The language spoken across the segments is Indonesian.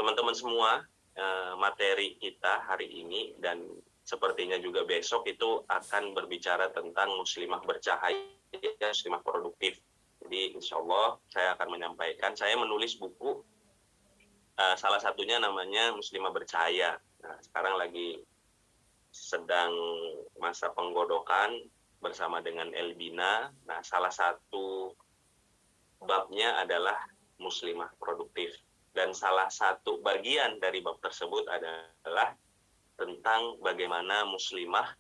teman-teman semua, materi kita hari ini dan sepertinya juga besok itu akan berbicara tentang muslimah bercahaya, muslimah produktif. Jadi insya Allah saya akan menyampaikan, saya menulis buku, salah satunya namanya Muslimah Bercahaya. Nah, sekarang lagi sedang masa penggodokan bersama dengan Elbina. Nah, salah satu babnya adalah muslimah produktif. Dan salah satu bagian dari bab tersebut adalah tentang bagaimana muslimah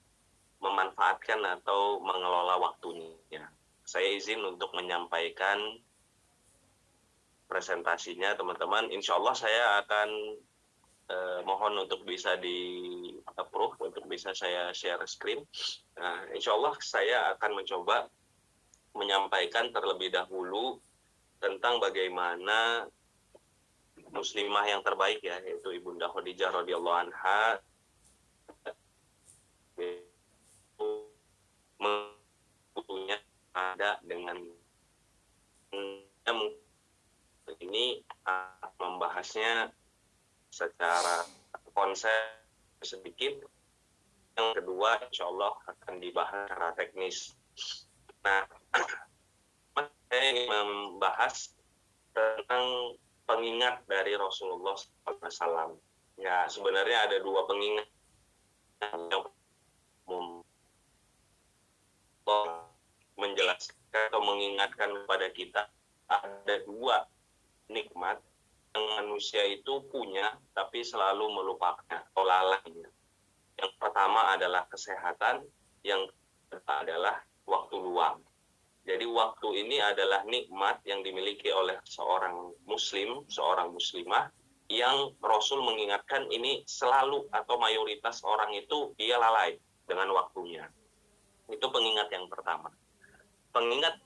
memanfaatkan atau mengelola waktunya. Saya izin untuk menyampaikan presentasinya, teman-teman. Insya Allah saya akan mohon untuk bisa di-approve, untuk bisa saya share screen. Nah, insya Allah saya akan mencoba menyampaikan terlebih dahulu tentang bagaimana muslimah yang terbaik ya, yaitu Ibunda Khadijah radhiyallahu anha mempunyai ada dengan ini membahasnya secara konsep sedikit. Yang kedua insya Allah akan dibahas secara teknis. Nah, saya ingin membahas tentang pengingat dari Rasulullah SAW. Ya, sebenarnya ada dua pengingat yang menjelaskan atau mengingatkan kepada kita ada dua nikmat yang manusia itu punya tapi selalu melupakannya atau lalainya. Yang pertama adalah kesehatan, yang kedua adalah waktu luang. Jadi waktu ini adalah nikmat yang dimiliki oleh seorang muslim, seorang muslimah, yang Rasul mengingatkan ini selalu atau mayoritas orang itu dia lalai dengan waktunya. Itu pengingat yang pertama. Pengingat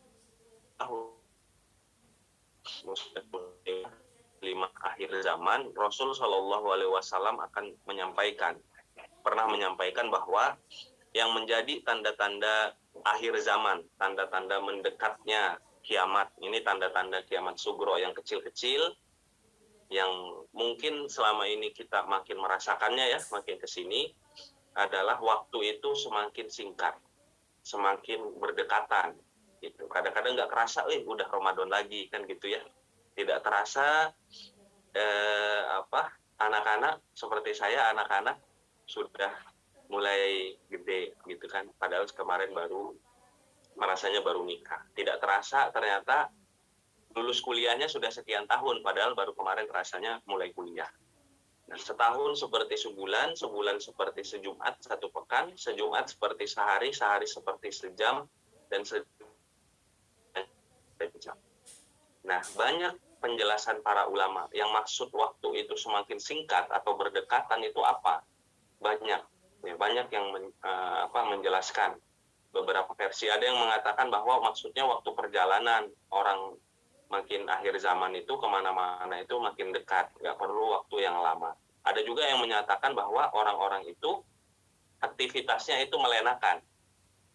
lima akhir zaman, Rasul Shallallahu Alaihi Wasallam akan pernah menyampaikan bahwa yang menjadi tanda-tanda akhir zaman, tanda-tanda mendekatnya kiamat, ini tanda-tanda kiamat sugro yang kecil-kecil, yang mungkin selama ini kita makin merasakannya ya, makin kesini, adalah waktu itu semakin singkat, semakin berdekatan. Gitu. Kadang-kadang nggak kerasa, udah Ramadan lagi kan gitu ya. Tidak terasa anak-anak seperti saya, anak-anak sudah mulai gede gitu kan. Padahal kemarin merasanya baru nikah. Tidak terasa ternyata lulus kuliahnya sudah sekian tahun, padahal baru kemarin rasanya mulai kuliah. Nah, setahun seperti sebulan, sebulan seperti sejumat, satu pekan, sejumat seperti sehari, sehari seperti sejam, dan sejam. Nah, banyak penjelasan para ulama yang maksud waktu itu semakin singkat atau berdekatan itu apa? Banyak yang menjelaskan beberapa versi. Ada yang mengatakan bahwa maksudnya waktu perjalanan orang makin akhir zaman itu kemana-mana itu makin dekat, nggak perlu waktu yang lama. Ada juga yang menyatakan bahwa orang-orang itu aktivitasnya itu melenakan,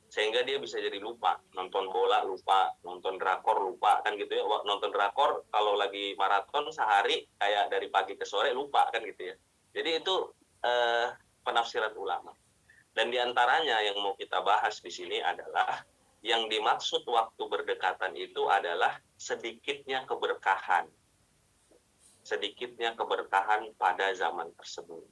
sehingga dia bisa jadi lupa, nonton bola lupa, nonton drakor lupa, kan gitu ya. Nonton drakor kalau lagi maraton sehari kayak dari pagi ke sore lupa kan gitu ya. Jadi itu penafsiran ulama. Dan diantaranya yang mau kita bahas di sini adalah yang dimaksud waktu berdekatan itu adalah sedikitnya keberkahan pada zaman tersebut.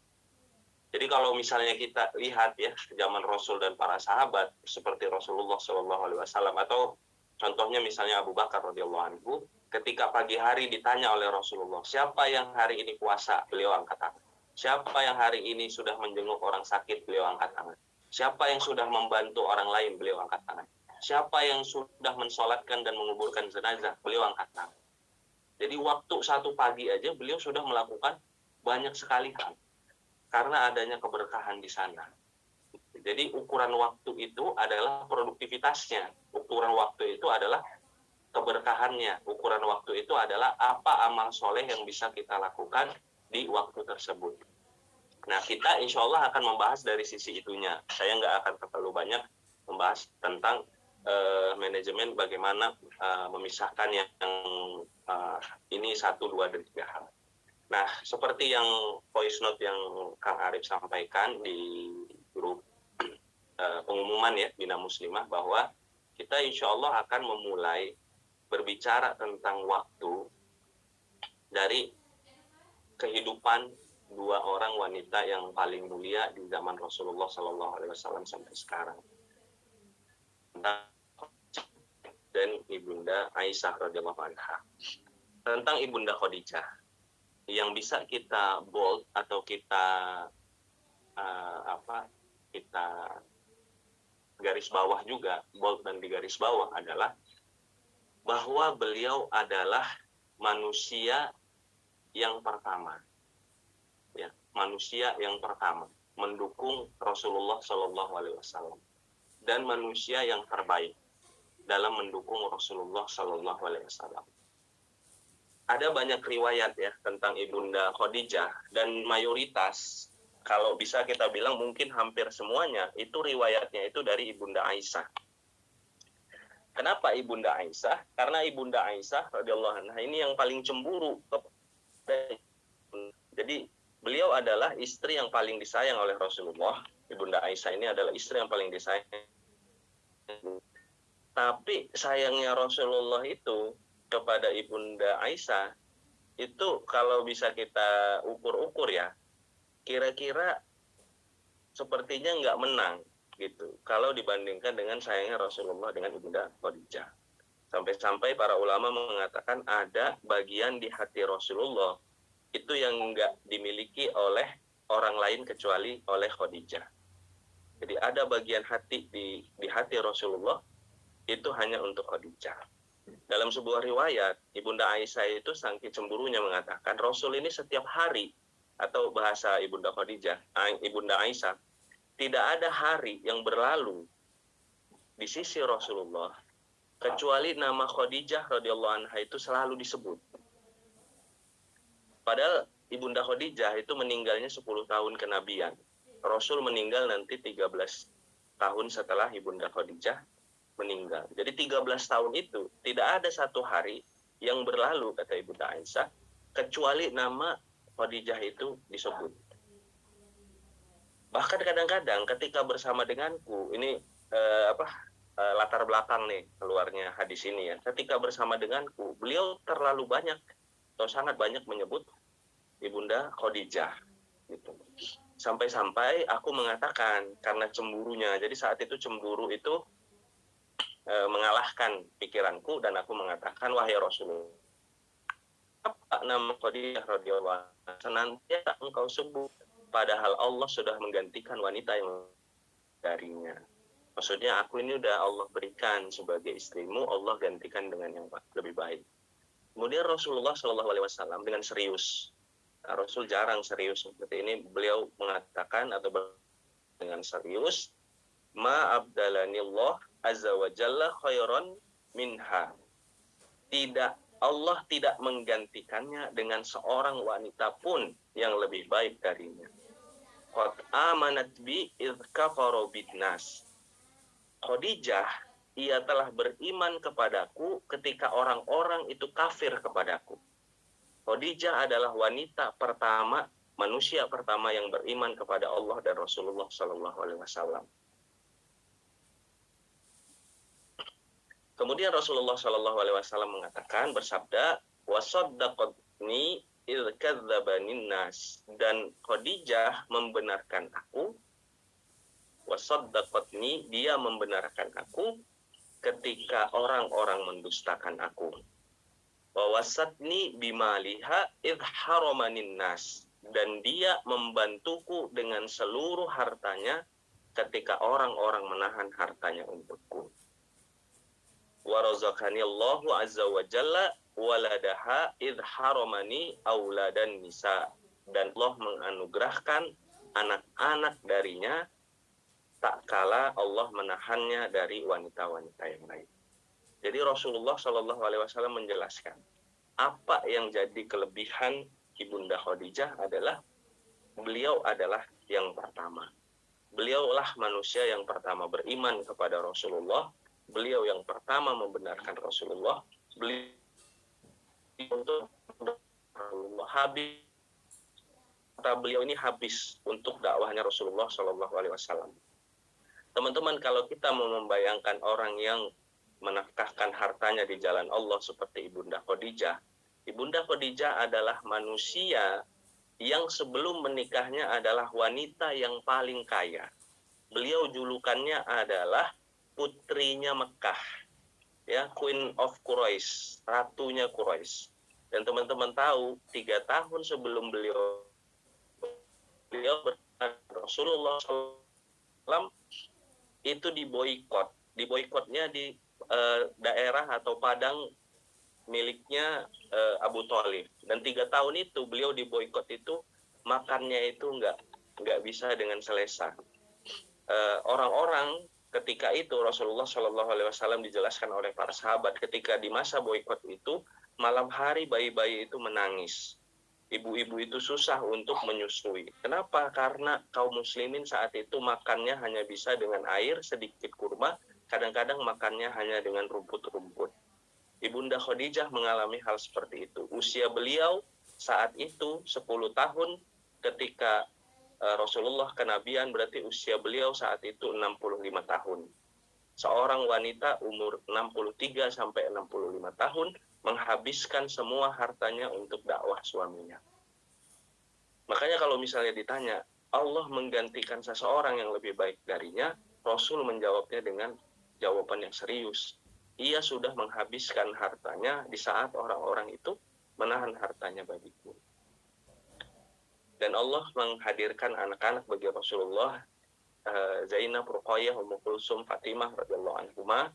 Jadi kalau misalnya kita lihat ya zaman Rasul dan para sahabat seperti Rasulullah Shallallahu Alaihi Wasallam, atau contohnya misalnya Abu Bakar radhiyallahu anhu, ketika pagi hari ditanya oleh Rasulullah, siapa yang hari ini puasa, beliau angkat tangan. Siapa yang hari ini sudah menjenguk orang sakit, beliau angkat tangan. Siapa yang sudah membantu orang lain, beliau angkat tangan. Siapa yang sudah mensolatkan dan menguburkan jenazah, beliau angkat tangan. Jadi waktu satu pagi aja beliau sudah melakukan banyak sekali hal, karena adanya keberkahan di sana. Jadi ukuran waktu itu adalah produktivitasnya, ukuran waktu itu adalah keberkahannya, ukuran waktu itu adalah apa amal soleh yang bisa kita lakukan di waktu tersebut. Nah, kita insya Allah akan membahas dari sisi itunya. Saya nggak akan terlalu banyak membahas tentang manajemen bagaimana memisahkan yang ini 1, 2, dan 3 hal. Nah, seperti yang voice note yang Kang Arif sampaikan di grup pengumuman ya Bina Muslimah, bahwa kita insya Allah akan memulai berbicara tentang waktu dari kehidupan dua orang wanita yang paling mulia di zaman Rasulullah Shallallahu Alaihi Wasallam sampai sekarang, dan Ibunda Aisyah radhiyallahu anha. Tentang Ibunda Khadijah, yang bisa kita bold atau kita kita garis bawah juga, bold dan di garis bawah adalah bahwa beliau adalah manusia yang pertama, ya, manusia yang pertama mendukung Rasulullah Shallallahu Alaihi Wasallam, dan manusia yang terbaik dalam mendukung Rasulullah Shallallahu Alaihi Wasallam. Ada banyak riwayat ya tentang Ibunda Khadijah, dan mayoritas, kalau bisa kita bilang mungkin hampir semuanya, itu riwayatnya itu dari Ibunda Aisyah. Kenapa Ibunda Aisyah? Karena Ibunda Aisyah radhiyallahu anha ini yang paling cemburu. Jadi beliau adalah istri yang paling disayang oleh Rasulullah. Ibunda Aisyah ini adalah istri yang paling disayang. Tapi sayangnya Rasulullah itu kepada Ibunda Aisyah itu kalau bisa kita ukur-ukur ya, kira-kira sepertinya nggak menang gitu kalau dibandingkan dengan sayangnya Rasulullah dengan Ibunda Khadijah. Sampai-sampai para ulama mengatakan ada bagian di hati Rasulullah itu yang nggak dimiliki oleh orang lain kecuali oleh Khadijah. Jadi ada bagian hati di hati Rasulullah itu hanya untuk Khadijah. Dalam sebuah riwayat, Ibunda Aisyah itu saking cemburunya mengatakan Rasul ini setiap hari, atau bahasa Ibunda Khadijah, Ibunda Aisyah, tidak ada hari yang berlalu di sisi Rasulullah kecuali nama Khadijah radhiyallahu anha itu selalu disebut. Padahal Ibunda Khadijah itu meninggalnya 10 tahun kenabian. Rasul meninggal nanti 13 tahun setelah Ibunda Khadijah meninggal. Jadi 13 tahun itu tidak ada satu hari yang berlalu, kata Ibunda Aisyah, kecuali nama Khadijah itu disebut. Bahkan kadang-kadang ketika bersama denganku, ini latar belakang nih keluarnya hadis ini ya. Ketika bersama denganku, beliau terlalu banyak atau sangat banyak menyebut Ibunda Khadijah gitu. Sampai-sampai aku mengatakan karena cemburunya. Jadi saat itu cemburu itu mengalahkan pikiranku, dan aku mengatakan, wahai Rasulullah, apa nama Khadijah radhiyallahu anha senantiasa engkau sebut, padahal Allah sudah menggantikan wanita yang darinya. Maksudnya aku ini udah Allah berikan sebagai istrimu, Allah gantikan dengan yang lebih baik. Kemudian Rasulullah Shallallahu Alaihi Wasallam dengan serius, Rasul jarang serius seperti ini, beliau mengatakan atau dengan serius, ma abdalanillah azza wa jalla khairan minha. Allah tidak menggantikannya dengan seorang wanita pun yang lebih baik darinya. Qad amanat bi idh kafaru binnas. Khadijah, ia telah beriman kepadaku ketika orang-orang itu kafir kepadaku. Khadijah adalah wanita pertama, manusia pertama yang beriman kepada Allah dan Rasulullah Sallallahu Alaihi Wasallam. Kemudian Rasulullah Shallallahu Alaihi Wasallam mengatakan, bersabda, wasaddaqatni idz kadzdzabanin nas, dan Khadijah membenarkan aku, wasaddaqatni, dia membenarkan aku ketika orang-orang mendustakan aku. Wawasatni bimaliha idz haramanin nas, dan dia membantuku dengan seluruh hartanya ketika orang-orang menahan hartanya untukku. Wa razaqani Allahu azza wa jalla waladaha idh haramani auladan nisa, dan Allah menganugerahkan anak-anak darinya tak kala Allah menahannya dari wanita-wanita yang lain. Jadi Rasulullah Shallallahu Alaihi Wasallam menjelaskan apa yang jadi kelebihan Ibunda Khadijah adalah beliau adalah yang pertama. Beliaulah manusia yang pertama beriman kepada Rasulullah. Beliau yang pertama membenarkan Rasulullah. Beliau untuk Rasulullah Habib harta beliau ini habis untuk dakwahnya Rasulullah Shallallahu Alaihi Wasallam. Teman-teman, kalau kita mau membayangkan orang yang menafkahkan hartanya di jalan Allah seperti Ibunda Khadijah. Ibunda Khadijah adalah manusia yang sebelum menikahnya adalah wanita yang paling kaya. Beliau julukannya adalah putrinya Mekah, ya, Queen of Quraisy, ratunya Quraisy. Dan teman-teman tahu, 3 tahun sebelum beliau Rasulullah SAW itu diboikot. Diboikotnya di daerah atau padang miliknya Abu Thalib. Dan 3 tahun itu beliau diboikot itu, makannya itu nggak bisa dengan selesa. Orang-orang ketika itu Rasulullah Shallallahu Alaihi Wasallam dijelaskan oleh para sahabat, ketika di masa boikot itu malam hari bayi-bayi itu menangis. Ibu-ibu itu susah untuk menyusui. Kenapa? Karena kaum muslimin saat itu makannya hanya bisa dengan air, sedikit kurma, kadang-kadang makannya hanya dengan rumput-rumput. Ibunda Khadijah mengalami hal seperti itu. Usia beliau saat itu 10 tahun, ketika Rasulullah kenabian, berarti usia beliau saat itu 65 tahun. Seorang wanita umur 63 sampai 65 tahun menghabiskan semua hartanya untuk dakwah suaminya. Makanya kalau misalnya ditanya, Allah menggantikan seseorang yang lebih baik darinya, Rasul menjawabnya dengan jawaban yang serius. Ia sudah menghabiskan hartanya di saat orang-orang itu menahan hartanya bagiku. Dan Allah menghadirkan anak-anak bagi Rasulullah, Zainab, Ruqayyah, Ummu Kulsum, Fatimah radhiyallahu anhuma,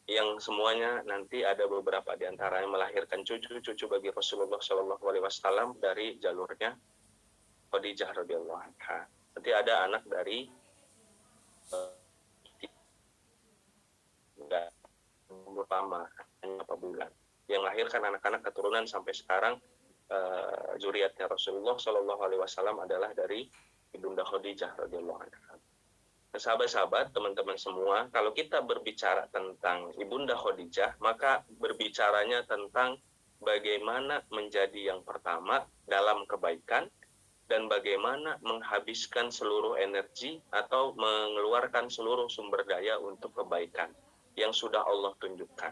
yang semuanya nanti ada beberapa di antaranya melahirkan cucu-cucu bagi Rasulullah Shallallahu Alaihi Wasallam dari jalurnya Khadijah radhiyallahu anha. Nanti ada anak dari umur lama, hanya berapa bulan, yang lahirkan anak-anak keturunan sampai sekarang. Zuriatnya Rasulullah Shallallahu Alaihi Wasallam adalah dari Ibunda Khadijah radhiyallahu anha. Sahabat-sahabat, teman-teman semua, kalau kita berbicara tentang Ibunda Khadijah, maka berbicaranya tentang bagaimana menjadi yang pertama dalam kebaikan dan bagaimana menghabiskan seluruh energi atau mengeluarkan seluruh sumber daya untuk kebaikan yang sudah Allah tunjukkan.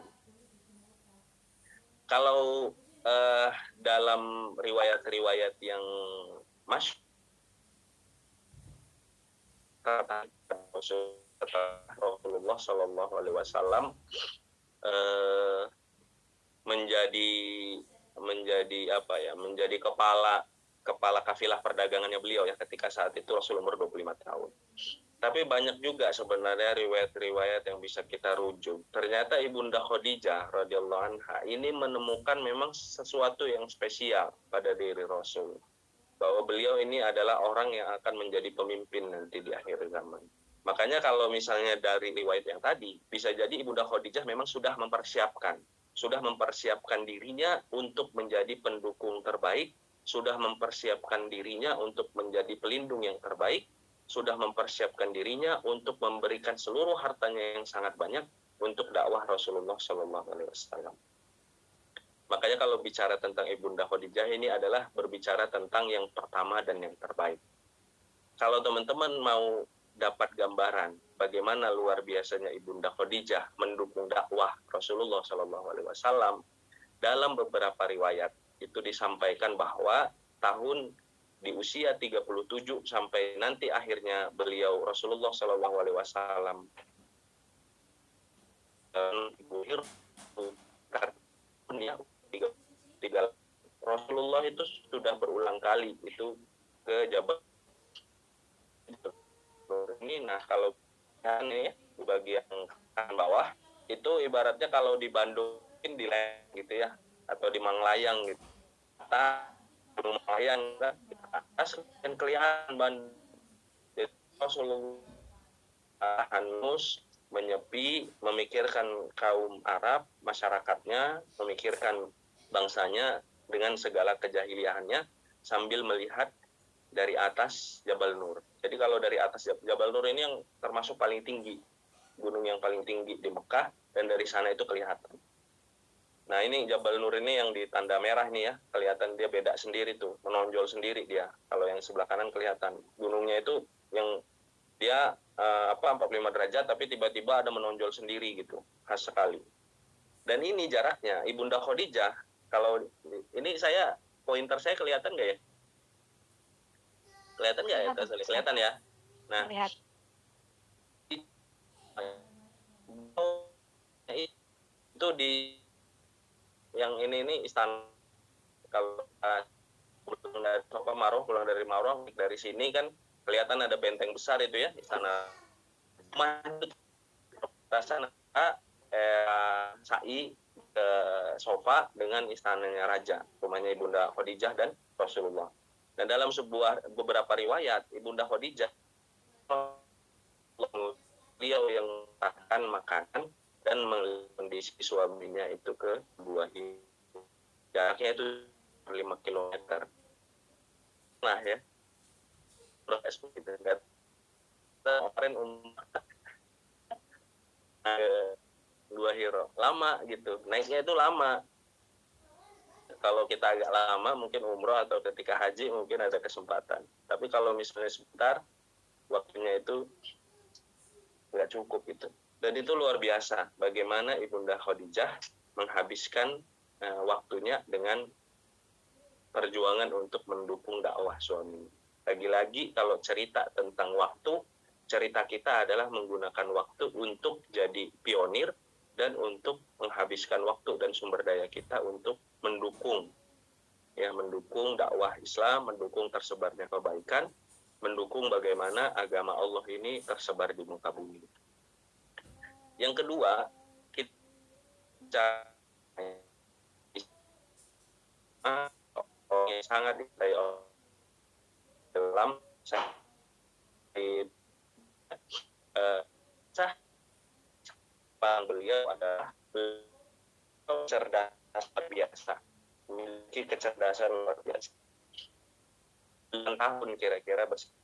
Kalau dalam riwayat-riwayat yang Rasulullah Shallallahu Alaihi Wasallam menjadi kepala kafilah perdagangannya beliau ya, ketika saat itu Rasul umur 25 tahun. Tapi banyak juga sebenarnya riwayat-riwayat yang bisa kita rujuk. Ternyata Ibunda Khadijah radhiyallahu anha ini menemukan memang sesuatu yang spesial pada diri Rasul, bahwa beliau ini adalah orang yang akan menjadi pemimpin nanti di akhir zaman. Makanya kalau misalnya dari riwayat yang tadi, bisa jadi Ibunda Khadijah memang sudah mempersiapkan dirinya untuk menjadi pendukung terbaik, sudah mempersiapkan dirinya untuk menjadi pelindung yang terbaik, sudah mempersiapkan dirinya untuk memberikan seluruh hartanya yang sangat banyak untuk dakwah Rasulullah Shallallahu Alaihi Wasallam. Makanya kalau bicara tentang Ibunda Khadijah ini adalah berbicara tentang yang pertama dan yang terbaik. Kalau teman-teman mau dapat gambaran bagaimana luar biasanya Ibunda Khadijah mendukung dakwah Rasulullah Shallallahu Alaihi Wasallam, dalam beberapa riwayat itu disampaikan bahwa di usia 37 sampai nanti akhirnya beliau Rasulullah Shallallahu Alaihi Wasallam Rasulullah itu sudah berulang kali itu ke Jabal ini. Nah, kalau ini di bagian kanan bawah itu ibaratnya kalau di Bandung di Leng gitu ya, atau di Manglayang gitu. Lumayan kan atas dan kelihatan Bandung. Rasulullah Hanus menyepi, memikirkan kaum Arab, masyarakatnya, memikirkan bangsanya dengan segala kejahiliahannya sambil melihat dari atas Jabal Nur. Jadi kalau dari atas Jabal Nur ini yang termasuk paling tinggi, gunung yang paling tinggi di Mekah, dan dari sana itu kelihatan. Nah ini Jabal Nur ini yang di tanda merah nih ya, kelihatan dia beda sendiri tuh, menonjol sendiri dia. Kalau yang sebelah kanan kelihatan gunungnya itu yang dia 45 derajat, tapi tiba-tiba ada menonjol sendiri gitu, khas sekali. Dan ini jaraknya Ibunda Khadijah, kalau ini saya pointer saya kelihatan nggak ya? Kelihatan nggak ya? Kelihatan ya. Nah, lihat. Itu di yang ini istana, kalau pulang dari Maroh dari sini kan kelihatan ada benteng besar itu ya, istana sana sa'i ke sofa dengan istananya raja, rumahnya Ibunda Khadijah dan Rasulullah. Dan dalam beberapa riwayat Ibunda Khadijah beliau yang makan makanan dan mengkondisi suaminya itu ke buah jaraknya itu 5 kilometer. Nah ya, proses gitu kan. Kemarin Gua Hiro lama gitu, naiknya itu lama. Kalau kita agak lama mungkin umroh atau ketika haji mungkin ada kesempatan, tapi kalau misalnya sebentar waktunya itu nggak cukup itu. Dan itu luar biasa bagaimana Ibunda Khadijah menghabiskan waktunya dengan perjuangan untuk mendukung dakwah suami. Lagi-lagi kalau cerita tentang waktu, cerita kita adalah menggunakan waktu untuk jadi pionir dan untuk menghabiskan waktu dan sumber daya kita untuk mendukung dakwah Islam, mendukung tersebarnya kebaikan, mendukung bagaimana agama Allah ini tersebar di muka bumi. Yang kedua, kita sangat dicintai dalam beliau adalah cerdas luar biasa, memiliki kecerdasan luar biasa. 9 tahun kira-kira bersama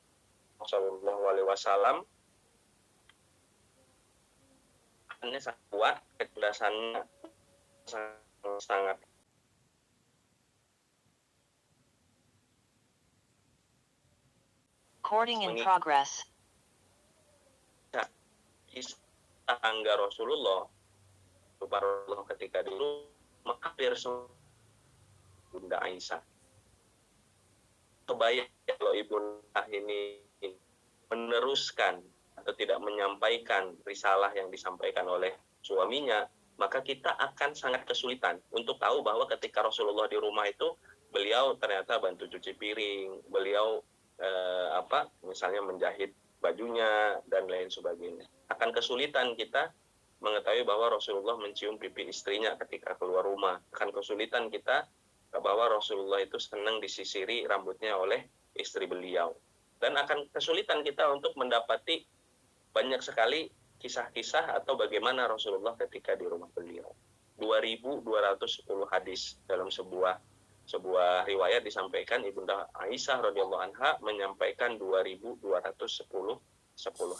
Sallallahu Alaihi Wasallam, hanya sangat kuat, kecerdasannya sangat. Recording in progress. Tangga Rasulullah ketika dulu hampir semua Bunda Aisyah. Kebayang kalau Ibunda ini meneruskan atau tidak menyampaikan risalah yang disampaikan oleh suaminya, maka kita akan sangat kesulitan untuk tahu bahwa ketika Rasulullah di rumah itu beliau ternyata bantu cuci piring, beliau misalnya menjahit bajunya dan lain sebagainya. Akan kesulitan kita mengetahui bahwa Rasulullah mencium pipi istrinya ketika keluar rumah. Akan kesulitan kita bahwa Rasulullah itu senang disisiri rambutnya oleh istri beliau. Dan akan kesulitan kita untuk mendapati banyak sekali kisah-kisah atau bagaimana Rasulullah ketika di rumah beliau. 2.210 hadis dalam sebuah riwayat disampaikan Ibunda Aisyah radhiyallahu anha menyampaikan 2.210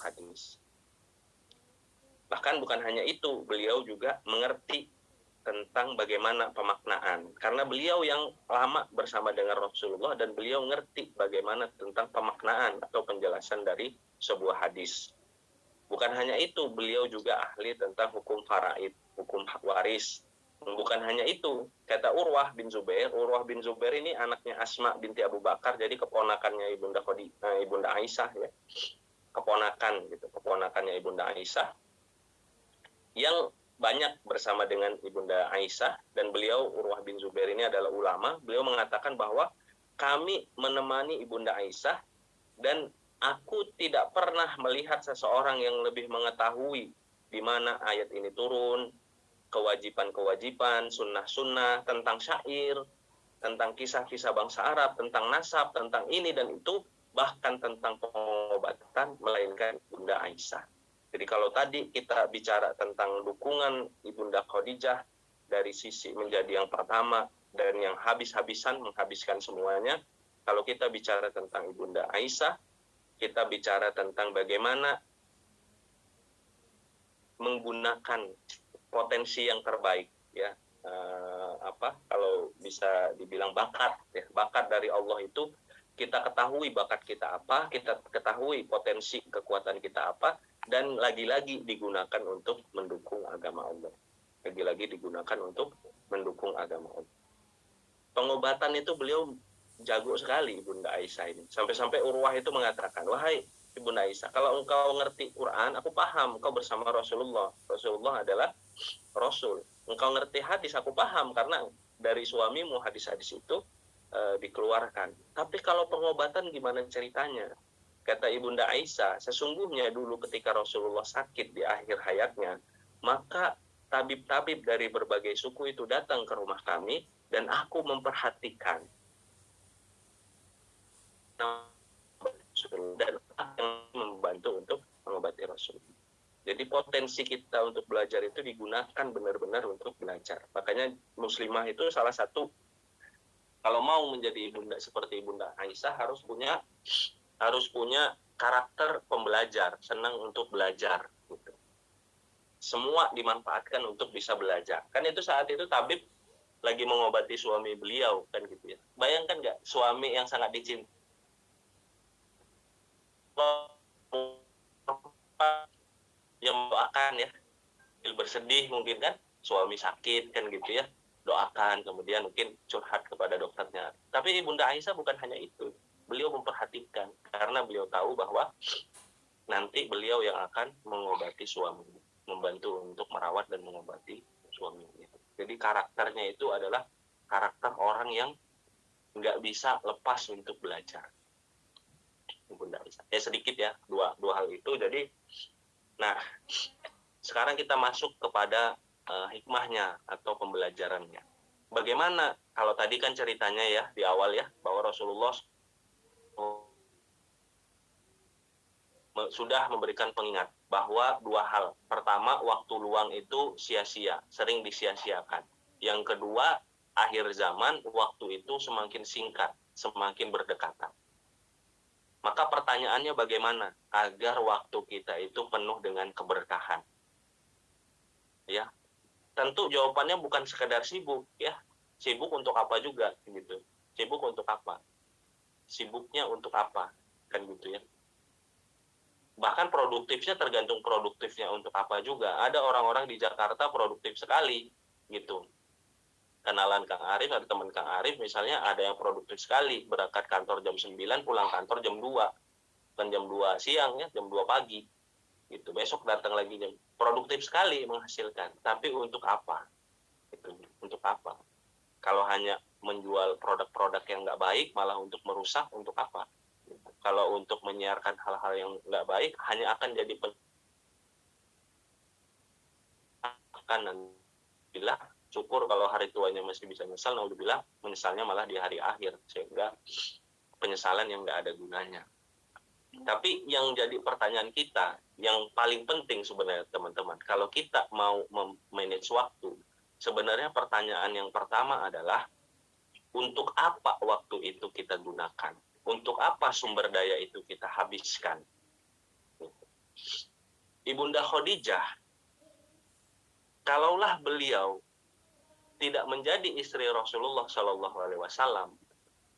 hadis. Bahkan bukan hanya itu, beliau juga mengerti tentang bagaimana pemaknaan. Karena beliau yang lama bersama dengan Rasulullah dan beliau ngerti bagaimana tentang pemaknaan atau penjelasan dari sebuah hadis. Bukan hanya itu, beliau juga ahli tentang hukum faraid, hukum waris. Bukan hanya itu, kata Urwah bin Zubair ini anaknya Asma binti Abu Bakar, jadi keponakannya Ibunda Aisyah ya. Keponakannya Ibunda Aisyah yang banyak bersama dengan Ibunda Aisyah, dan beliau Urwah bin Zubair ini adalah ulama. Beliau mengatakan bahwa kami menemani Ibunda Aisyah dan aku tidak pernah melihat seseorang yang lebih mengetahui di mana ayat ini turun, kewajiban-kewajiban, sunnah-sunnah, tentang syair, tentang kisah-kisah bangsa Arab, tentang nasab, tentang ini dan itu, bahkan tentang pengobatan, melainkan Ibunda Aisyah. Jadi kalau tadi kita bicara tentang dukungan Ibunda Khadijah dari sisi menjadi yang pertama dan yang habis-habisan menghabiskan semuanya, kalau kita bicara tentang Ibunda Aisyah, kita bicara tentang bagaimana menggunakan potensi yang terbaik ya, kalau bisa dibilang bakat ya, bakat dari Allah itu kita ketahui bakat kita apa, kita ketahui potensi kekuatan kita apa, dan lagi-lagi digunakan untuk mendukung agama Allah. Lagi-lagi digunakan untuk mendukung agama Allah. Pengobatan itu beliau jago sekali Bunda Aisyah ini. Sampai-sampai Urwah itu mengatakan, wahai Bunda Aisyah, kalau engkau ngerti Quran, aku paham engkau bersama Rasulullah. Rasulullah adalah Rasul. Engkau ngerti hadis, aku paham karena dari suamimu hadis-hadis itu dikeluarkan. Tapi kalau pengobatan gimana ceritanya? Kata Ibunda Aisyah, sesungguhnya dulu ketika Rasulullah sakit di akhir hayatnya, maka tabib-tabib dari berbagai suku itu datang ke rumah kami dan aku memperhatikan dan yang membantu untuk mengobati Rasul. Jadi potensi kita untuk belajar itu digunakan benar-benar untuk belajar. Makanya muslimah itu salah satu, kalau mau menjadi ibunda seperti Ibunda Aisyah harus punya karakter pembelajar, senang untuk belajar gitu. Semua dimanfaatkan untuk bisa belajar. Kan itu saat itu tabib lagi mengobati suami beliau kan gitu ya. Bayangkan nggak suami yang sangat dicintai yang doakan ya, bersedih mungkin kan, suami sakit kan gitu ya, doakan, kemudian mungkin curhat kepada dokternya. Tapi Ibunda Aisyah bukan hanya itu, beliau memperhatikan karena beliau tahu bahwa nanti beliau yang akan mengobati suami, membantu untuk merawat dan mengobati suaminya. Jadi karakternya itu adalah karakter orang yang nggak bisa lepas untuk belajar. Ibunda Aisyah. Sedikit ya, dua hal itu. Jadi, nah sekarang kita masuk kepada hikmahnya atau pembelajarannya. Bagaimana kalau tadi kan ceritanya ya di awal ya bahwa Rasulullah sudah memberikan pengingat bahwa dua hal. Pertama, waktu luang itu sia-sia, sering disia-siakan. Yang kedua, akhir zaman waktu itu semakin singkat, semakin berdekatan. Maka pertanyaannya bagaimana agar waktu kita itu penuh dengan keberkahan? Ya, tentu jawabannya bukan sekedar sibuk ya. Sibuk untuk apa juga gitu. Sibuk untuk apa? Sibuknya untuk apa? Kan gitu ya. Bahkan produktifnya tergantung produktifnya untuk apa juga. Ada orang-orang di Jakarta produktif sekali gitu. Kenalan Kang Arif, ada teman Kang Arif misalnya, ada yang produktif sekali, berangkat kantor jam 9, pulang kantor jam 2. Dan jam 2 siang ya, jam 2 pagi. Gitu. Besok datang lagi jam, produktif sekali menghasilkan. Tapi untuk apa? Gitu. Untuk apa? Kalau hanya menjual produk-produk yang nggak baik, malah untuk merusak, untuk apa? Kalau untuk menyiarkan hal-hal yang nggak baik, hanya akan jadi bila syukur kalau hari tuanya masih bisa nyesal, naudzubillah menyesalnya malah di hari akhir, sehingga penyesalan yang nggak ada gunanya. Tapi yang jadi pertanyaan kita, yang paling penting sebenarnya teman-teman, kalau kita mau manage waktu, sebenarnya pertanyaan yang pertama adalah, untuk apa waktu itu kita gunakan? Untuk apa sumber daya itu kita habiskan? Ibunda Khadijah, kalaulah beliau tidak menjadi istri Rasulullah Shallallahu Alaihi Wasallam,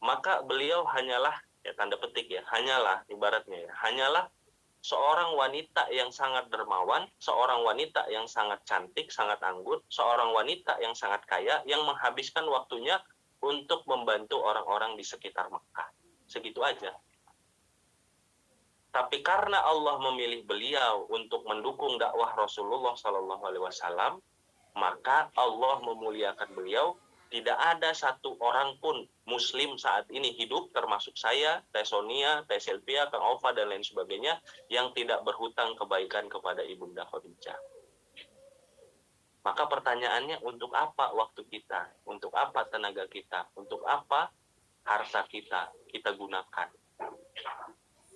maka beliau hanyalah, ya tanda petik ya, hanyalah ibaratnya ya, hanyalah seorang wanita yang sangat dermawan, seorang wanita yang sangat cantik, sangat anggun, seorang wanita yang sangat kaya, yang menghabiskan waktunya untuk membantu orang-orang di sekitar Mekah. Segitu aja. Tapi karena Allah memilih beliau untuk mendukung dakwah Rasulullah Shallallahu Alaihi Wasallam, maka Allah memuliakan beliau. Tidak ada satu orang pun Muslim saat ini hidup, termasuk saya, Teh Sonia, Teh Silvia, Kang Ova, dan lain sebagainya, yang tidak berhutang kebaikan kepada Ibunda Khadijah. Maka pertanyaannya, untuk apa waktu kita? Untuk apa tenaga kita? Untuk apa harta kita gunakan?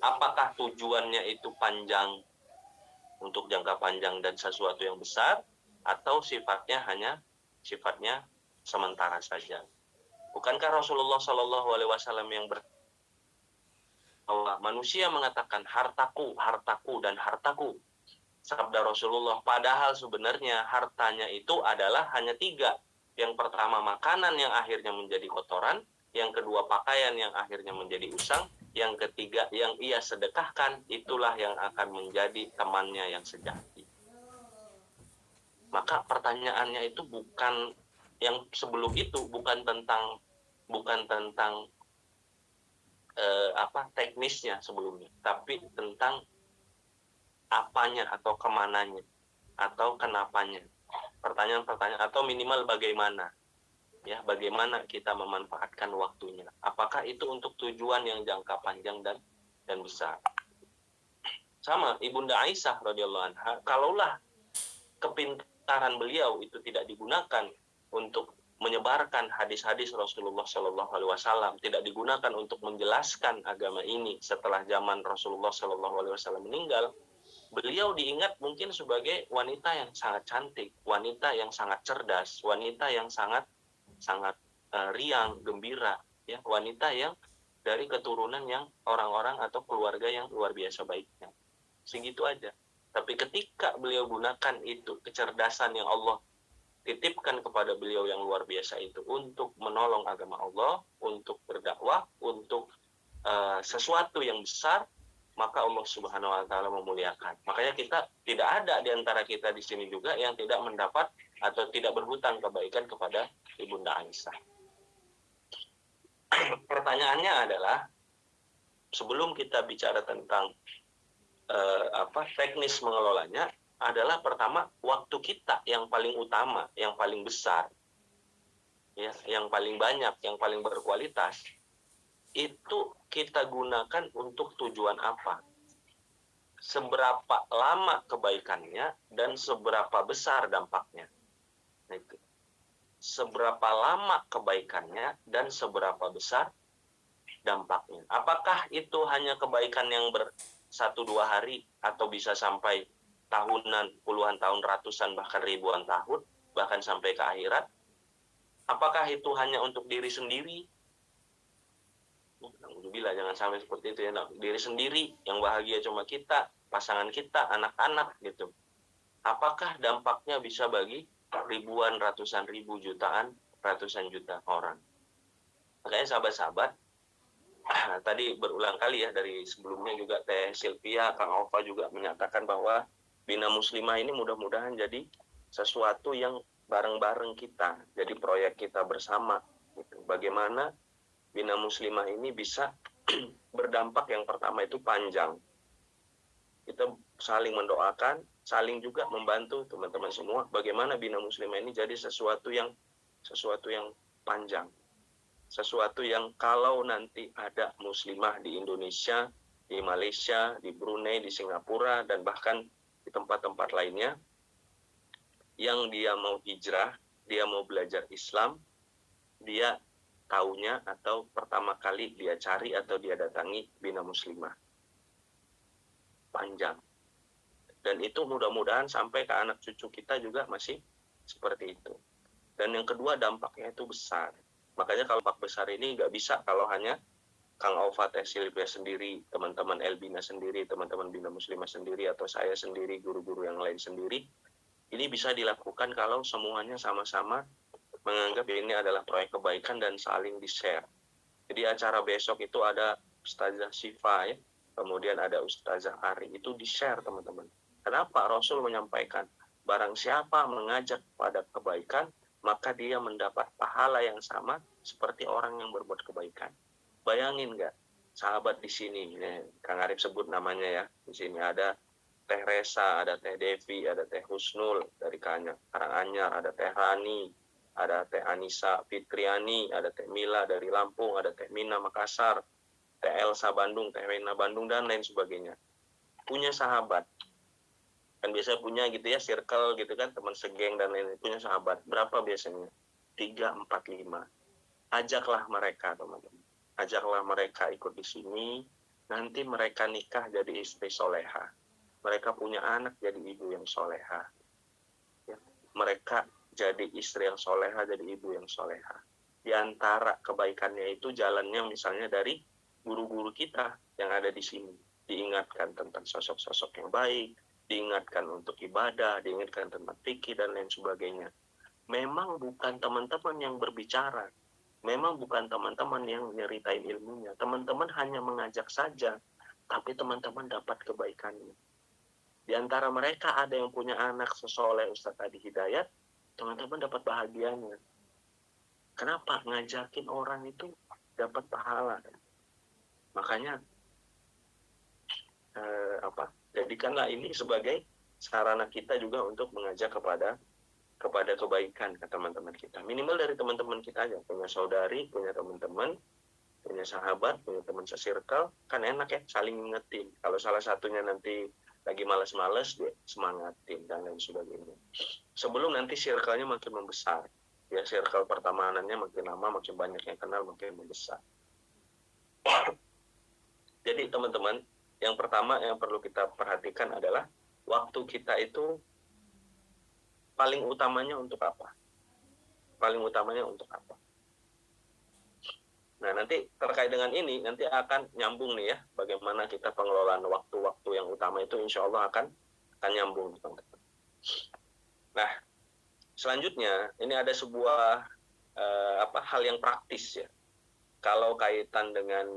Apakah tujuannya itu panjang, untuk jangka panjang dan sesuatu yang besar, atau sifatnya hanya sifatnya sementara saja? Bukankah Rasulullah Shallallahu Alaihi Wasallam yang bahwa manusia mengatakan hartaku, hartaku, dan hartaku? Sabda Rasulullah, padahal sebenarnya hartanya itu adalah hanya 3. Yang pertama makanan yang akhirnya menjadi kotoran, yang kedua pakaian yang akhirnya menjadi usang, yang ketiga yang ia sedekahkan, itulah yang akan menjadi temannya yang sejati. Maka pertanyaannya itu bukan yang sebelum itu, bukan tentang teknisnya sebelumnya, tapi tentang apanya atau kemananya atau kenapanya. Pertanyaan-pertanyaan atau minimal bagaimana, ya, bagaimana kita memanfaatkan waktunya. Apakah itu untuk tujuan yang jangka panjang dan besar. Sama Ibunda Aisyah radhiyallahu anha, kalaulah kepintaran beliau itu tidak digunakan untuk menyebarkan hadis-hadis Rasulullah Shallallahu Alaihi Wasallam, tidak digunakan untuk menjelaskan agama ini setelah zaman Rasulullah Shallallahu Alaihi Wasallam meninggal, beliau diingat mungkin sebagai wanita yang sangat cantik, wanita yang sangat cerdas, wanita yang sangat riang, gembira, ya, wanita yang dari keturunan yang orang-orang atau keluarga yang luar biasa baiknya. Segitu aja. Tapi ketika beliau gunakan itu, kecerdasan yang Allah titipkan kepada beliau yang luar biasa itu untuk menolong agama Allah, untuk berdakwah, untuk sesuatu yang besar, maka Allah Subhanahu wa taala memuliakan. Makanya kita tidak ada di antara kita di sini juga yang tidak mendapat atau tidak berhutang kebaikan kepada Ibunda Aisyah. Pertanyaannya adalah, sebelum kita bicara tentang teknis mengelolanya, adalah pertama waktu kita yang paling utama, yang paling besar, ya, yang paling banyak, yang paling berkualitas, itu kita gunakan untuk tujuan apa? Seberapa lama kebaikannya dan seberapa besar dampaknya. Nah, itu. Seberapa lama kebaikannya dan seberapa besar dampaknya. Apakah itu hanya kebaikan yang 1-2 hari atau bisa sampai tahunan, puluhan tahun, ratusan, bahkan ribuan tahun, bahkan sampai ke akhirat? Apakah itu hanya untuk diri sendiri? Alhamdulillah, jangan sampai seperti itu ya. Nah, diri sendiri, yang bahagia cuma kita, pasangan kita, anak-anak gitu. Apakah dampaknya bisa bagi ribuan, ratusan ribu, jutaan, ratusan juta orang? Makanya sahabat-sahabat, tadi berulang kali ya, dari sebelumnya juga Teh Sylvia, Kang Ova juga menyatakan bahwa Bina Muslimah ini mudah-mudahan jadi sesuatu yang bareng-bareng kita, jadi proyek kita bersama gitu. Bagaimana Bina Muslimah ini bisa berdampak, yang pertama itu panjang. Kita saling mendoakan, saling juga membantu teman-teman semua, bagaimana Bina Muslimah ini jadi sesuatu yang panjang. Sesuatu yang kalau nanti ada muslimah di Indonesia, di Malaysia, di Brunei, di Singapura, dan bahkan di tempat-tempat lainnya, yang dia mau hijrah, dia mau belajar Islam, dia taunya atau pertama kali dia cari atau dia datangi Bina Muslimah. Panjang. Dan itu mudah-mudahan sampai ke anak cucu kita juga masih seperti itu. Dan yang kedua, dampaknya itu besar. Makanya kalau dampak besar ini nggak bisa kalau hanya Kang Ova, Teh Sylvia sendiri, teman-teman Elbina sendiri, teman-teman Bina Muslimah sendiri, atau saya sendiri, guru-guru yang lain sendiri. Ini bisa dilakukan kalau semuanya sama-sama menganggap ini adalah proyek kebaikan dan saling di-share. Jadi acara besok itu ada Ustazah Syifa, ya, kemudian ada Ustazah Ari, itu di-share teman-teman. Kenapa? Rasul menyampaikan, barang siapa mengajak pada kebaikan, maka dia mendapat pahala yang sama seperti orang yang berbuat kebaikan. Bayangin nggak, sahabat di sini, Kang Arif sebut namanya ya, di sini ada Teh Resa, ada Teh Devi, ada Teh Husnul dari Karanganyar, ada Teh Rani, ada Teh Anissa Fitriani, ada Teh Mila dari Lampung, ada Teh Mina Makassar, Teh Elsa Bandung, Teh Wena Bandung, dan lain sebagainya. Punya sahabat. Kan biasanya punya gitu ya, circle gitu kan, teman segeng dan lain-lain, punya sahabat. Berapa biasanya? 3, 4, 5. Ajaklah mereka, teman-teman. Ajaklah mereka ikut di sini. Nanti mereka nikah jadi istri soleha. Mereka punya anak jadi ibu yang soleha. Ya. Mereka jadi istri yang soleha, jadi ibu yang soleha. Di antara kebaikannya itu jalannya misalnya dari guru-guru kita yang ada di sini. Diingatkan tentang sosok-sosok yang baik, diingatkan untuk ibadah, diingatkan tentang fikih dan lain sebagainya. memang bukan teman-teman yang berbicara, memang bukan teman-teman yang nyeritain ilmunya, teman-teman hanya mengajak saja, tapi teman-teman dapat kebaikannya. Di antara mereka ada yang punya anak sesoleh Ustadz Adi Hidayat, teman-teman dapat bahagianya. Kenapa? Ngajakin orang itu dapat pahala. Makanya jadikanlah ini sebagai sarana kita juga untuk mengajak kepada kebaikan ke teman-teman kita. Minimal dari teman-teman kita aja, punya saudari, punya teman-teman, punya sahabat, punya teman se-circle, kan enak ya saling ngingetin. Kalau salah satunya nanti lagi malas-malas, dia semangatin dan lain sebagainya. Sebelum nanti circle-nya makin membesar, ya circle pertemanannya makin lama, makin banyak yang kenal, makin membesar. Jadi teman-teman, yang pertama yang perlu kita perhatikan adalah waktu kita itu paling utamanya untuk apa? Paling utamanya untuk apa? Nah, nanti terkait dengan ini, nanti akan nyambung nih ya, bagaimana kita pengelolaan waktu-waktu yang utama itu insya Allah akan nyambung. Nah, selanjutnya, ini ada sebuah hal yang praktis ya. Kalau kaitan dengan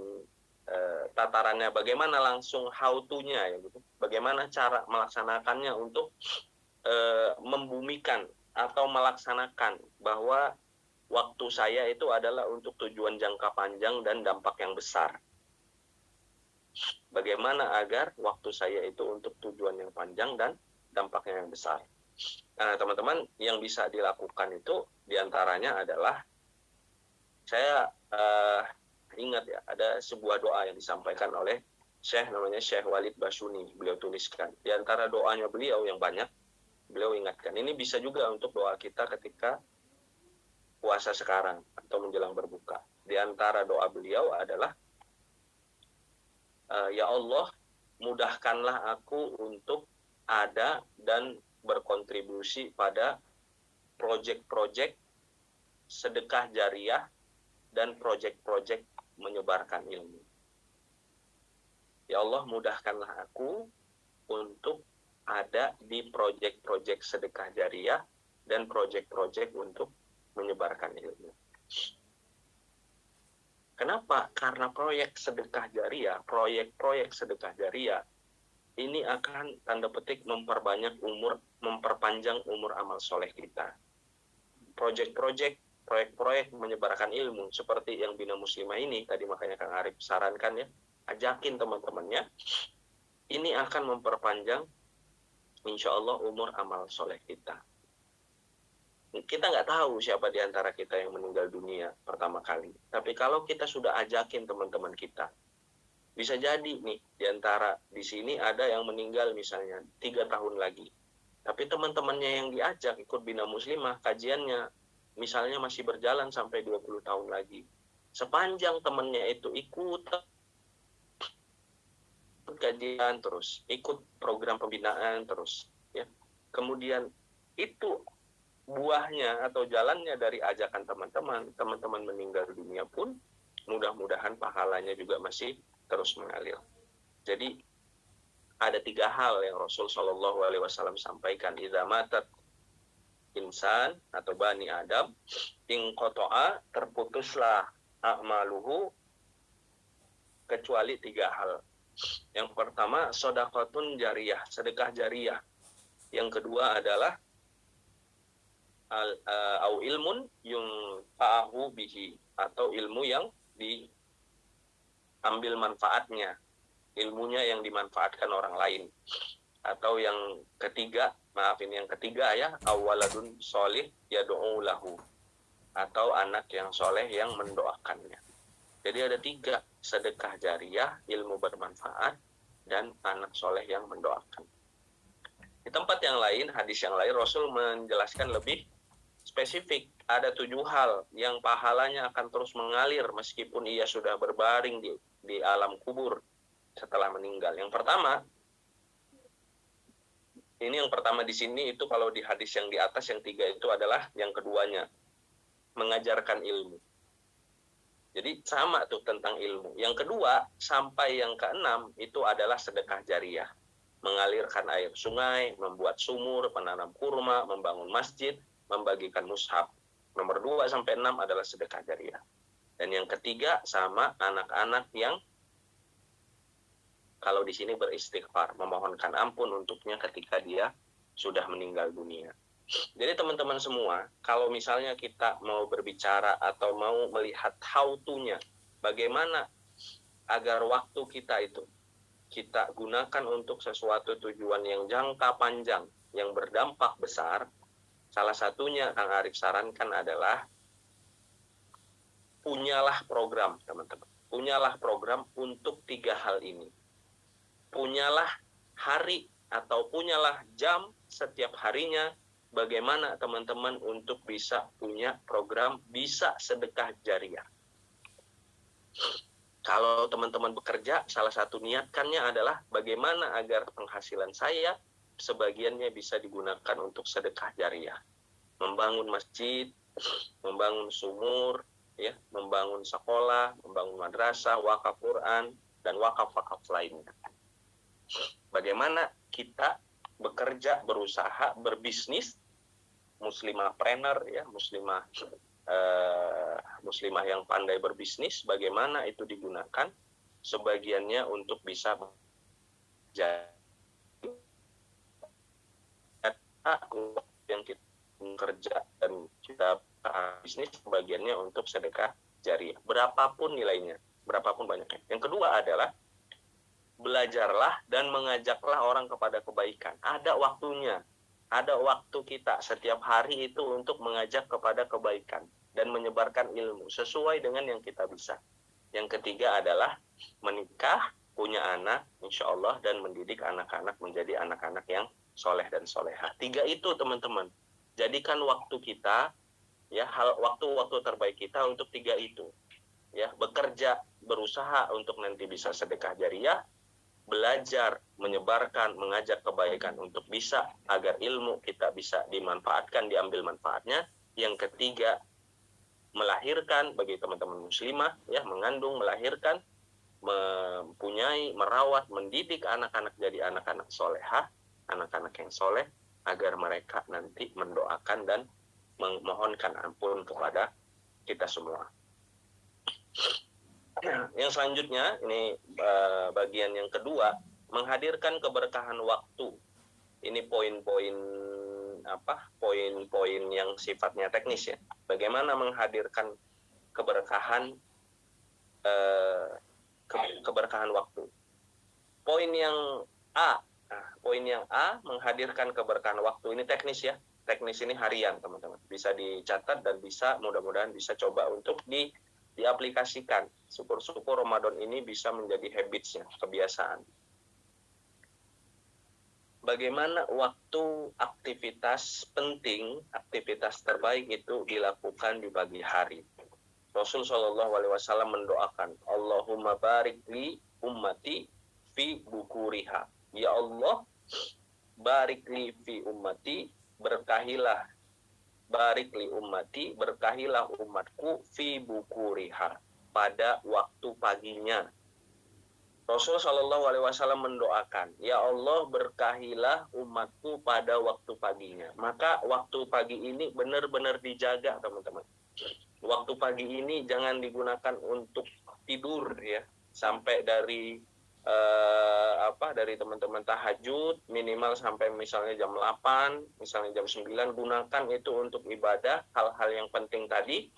tatarannya, bagaimana langsung how to-nya ya gitu. Bagaimana cara melaksanakannya untuk membumikan atau melaksanakan bahwa waktu saya itu adalah untuk tujuan jangka panjang dan dampak yang besar. Bagaimana agar waktu saya itu untuk tujuan yang panjang dan dampaknya yang besar. Nah, teman-teman, yang bisa dilakukan itu diantaranya adalah, saya ingat ya, ada sebuah doa yang disampaikan oleh Syekh, namanya Syekh Walid Basyuni. Beliau tuliskan. Di antara doanya beliau yang banyak, beliau ingatkan. Ini bisa juga untuk doa kita ketika puasa sekarang atau menjelang berbuka. Di antara doa beliau adalah, ya Allah, mudahkanlah aku untuk ada dan berkontribusi pada proyek-proyek sedekah jariah dan proyek-proyek menyebarkan ilmu. Ya Allah, mudahkanlah aku untuk ada di proyek-proyek sedekah jariah dan proyek-proyek untuk menyebarkan ilmu. Kenapa? Karena proyek sedekah jariah, proyek-proyek sedekah jariah ini akan tanda petik memperpanjang umur amal soleh kita. Proyek-proyek menyebarkan ilmu seperti yang Bina Muslimah ini tadi, makanya Kang Arif sarankan ya, ajakin teman-temannya, ini akan memperpanjang insya Allah umur amal soleh kita. Kita nggak tahu siapa di antara kita yang meninggal dunia pertama kali. Tapi kalau kita sudah ajakin teman-teman kita, bisa jadi nih di antara di sini ada yang meninggal misalnya 3 tahun lagi. Tapi teman-temannya yang diajak ikut Bina Muslimah, kajiannya misalnya masih berjalan sampai 20 tahun lagi. Sepanjang temannya itu ikut kajian terus, ikut program pembinaan terus, ya. Kemudian itu buahnya atau jalannya dari ajakan teman-teman meninggal dunia pun mudah-mudahan pahalanya juga masih terus mengalir. Jadi ada 3 hal yang Rasul Shallallahu Alaihi Wasallam sampaikan. Idza matat insan atau bani Adam, in qata'a, terputuslah a'maluhu, kecuali 3 hal. Yang pertama, shadaqatun jariyah, sedekah jariyah. Yang kedua adalah au ilmun yunfa'ahu bihi, atau ilmu yang diambil manfaatnya, ilmunya yang dimanfaatkan orang lain. Atau yang ketiga, yang ketiga ya, awaladun solih yad'u lahu, atau anak yang soleh yang mendoakannya. Jadi ada 3, sedekah jariyah, ilmu bermanfaat, dan anak soleh yang mendoakan. Di tempat yang lain, hadis yang lain, Rasul menjelaskan lebih spesifik. Ada 7 hal yang pahalanya akan terus mengalir meskipun ia sudah berbaring di alam kubur setelah meninggal. Yang pertama di sini itu, kalau di hadis yang di atas yang 3 itu adalah yang keduanya, mengajarkan ilmu. Jadi sama tuh tentang ilmu. Yang kedua sampai yang ke-6 itu adalah sedekah jariyah, mengalirkan air sungai, membuat sumur, menanam kurma, membangun masjid, membagikan mushaf. Nomor 2 sampai 6 adalah sedekah jariah. Dan yang ketiga sama anak-anak yang kalau di sini beristighfar, memohonkan ampun untuknya ketika dia sudah meninggal dunia. Jadi teman-teman semua, kalau misalnya kita mau berbicara atau mau melihat how to-nya, bagaimana agar waktu kita itu kita gunakan untuk sesuatu tujuan yang jangka panjang, yang berdampak besar, salah satunya Kang Arif sarankan adalah punyalah program, teman-teman. Punyalah program untuk 3 hal ini. Punyalah hari atau punyalah jam setiap harinya, bagaimana teman-teman untuk bisa punya program bisa sedekah jariah. Kalau teman-teman bekerja, salah satu niatkannya adalah bagaimana agar penghasilan saya sebagiannya bisa digunakan untuk sedekah jariah. Membangun masjid, membangun sumur, ya, membangun sekolah, membangun madrasah, wakaf Quran, dan wakaf-wakaf lainnya. Bagaimana kita bekerja, berusaha, berbisnis, muslimah-planner, ya, muslimah yang pandai berbisnis, bagaimana itu digunakan sebagiannya untuk bisa jadi yang kita kerja dan kita bisnis, sebagiannya untuk sedekah jariah, berapapun nilainya, berapapun banyaknya. Yang kedua adalah belajarlah dan mengajaklah orang kepada kebaikan. Ada waktunya, ada waktu kita setiap hari itu untuk mengajak kepada kebaikan dan menyebarkan ilmu sesuai dengan yang kita bisa. Yang ketiga adalah menikah, punya anak, insya Allah, dan mendidik anak-anak menjadi anak-anak yang soleh dan soleha. 3 itu teman-teman. Jadikan waktu kita, ya, waktu-waktu terbaik kita untuk 3 itu. Ya, bekerja, berusaha untuk nanti bisa sedekah jariah, belajar, menyebarkan, mengajak kebaikan untuk bisa agar ilmu kita bisa dimanfaatkan, diambil manfaatnya. Yang ketiga, melahirkan bagi teman-teman muslimah, ya, mengandung, melahirkan, mempunyai, merawat, mendidik anak-anak jadi anak-anak solehah, anak-anak yang soleh, agar mereka nanti mendoakan dan memohonkan ampun kepada kita semua. Yang selanjutnya, ini bagian yang kedua, menghadirkan keberkahan waktu. Ini poin-poin yang sifatnya teknis, ya. Bagaimana menghadirkan keberkahan keberkahan waktu. Poin yang A, menghadirkan keberkahan waktu. Ini teknis, ya. Teknis ini harian, teman-teman. Bisa dicatat dan bisa mudah-mudahan bisa coba untuk diaplikasikan. Syukur-syukur Ramadan ini bisa menjadi habits-nya, kebiasaan. Bagaimana waktu aktivitas penting, aktivitas terbaik itu dilakukan di pagi hari. Rasul Shallallahu Alaihi Wasallam mendoakan, Allahumma barik li ummati fi bukuriha. Ya Allah, barik li fi ummati, berkahilah, barik li ummati, berkahilah umatku, fi bukuriha, pada waktu paginya. Rasul Shallallahu Alaihi Wasallam mendoakan, ya Allah, berkahilah umatku pada waktu paginya. Maka waktu pagi ini benar-benar dijaga, teman-teman. Waktu pagi ini jangan digunakan untuk tidur, ya, sampai dari teman-teman tahajud minimal sampai misalnya jam 8, misalnya jam 9, gunakan itu untuk ibadah, hal-hal yang penting tadi,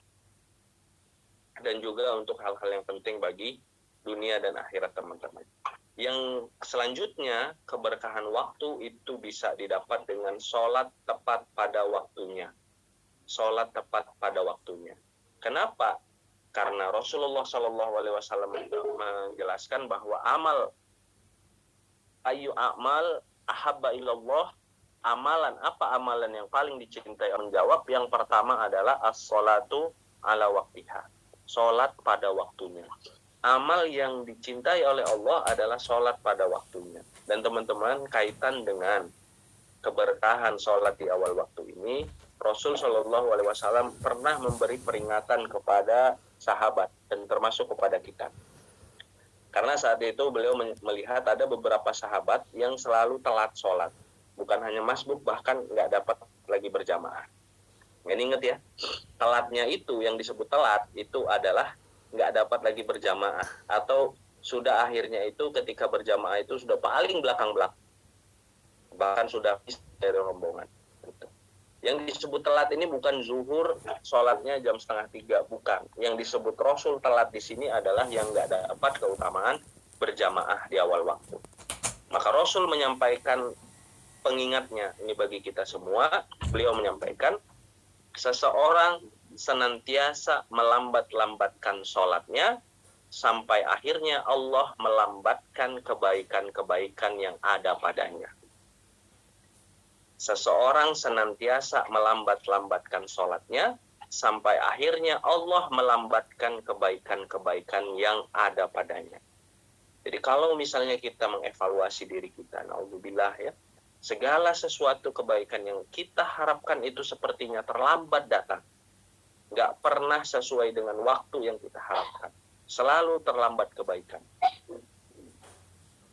dan juga untuk hal-hal yang penting bagi dunia dan akhirat, teman-teman. Yang selanjutnya, keberkahan waktu itu bisa didapat dengan sholat tepat pada waktunya. Sholat tepat pada waktunya. Kenapa? Karena Rasulullah SAW menjelaskan bahwa ayu amal ahabba ilallah, amalan yang paling dicintai orang, jawab yang pertama adalah as-sholatu ala waktiha, sholat pada waktunya. Amal yang dicintai oleh Allah adalah sholat pada waktunya. Dan teman-teman, kaitan dengan keberkahan sholat di awal waktu ini, Rasul Shallallahu Alaihi Wasallam pernah memberi peringatan kepada sahabat dan termasuk kepada kita. Karena saat itu beliau melihat ada beberapa sahabat yang selalu telat sholat, bukan hanya masbuk, bahkan nggak dapat lagi berjamaah. Ini ingat ya, telatnya itu yang disebut telat itu adalah nggak dapat lagi berjamaah, atau sudah akhirnya itu ketika berjamaah itu sudah paling belakang-belakang, bahkan sudah dari rombongan. Gitu. Yang disebut telat ini bukan zuhur sholatnya jam 2:30, bukan. Yang disebut Rasul telat di sini adalah yang nggak dapat keutamaan berjamaah di awal waktu. Maka Rasul menyampaikan pengingatnya ini bagi kita semua. Beliau menyampaikan, seseorang senantiasa melambat-lambatkan sholatnya sampai akhirnya Allah melambatkan kebaikan-kebaikan yang ada padanya. Seseorang senantiasa melambat-lambatkan sholatnya sampai akhirnya Allah melambatkan kebaikan-kebaikan yang ada padanya. Jadi kalau misalnya kita mengevaluasi diri kita, naudzubillah ya, segala sesuatu kebaikan yang kita harapkan itu sepertinya terlambat datang. Nggak pernah sesuai dengan waktu yang kita harapkan. Selalu terlambat kebaikan.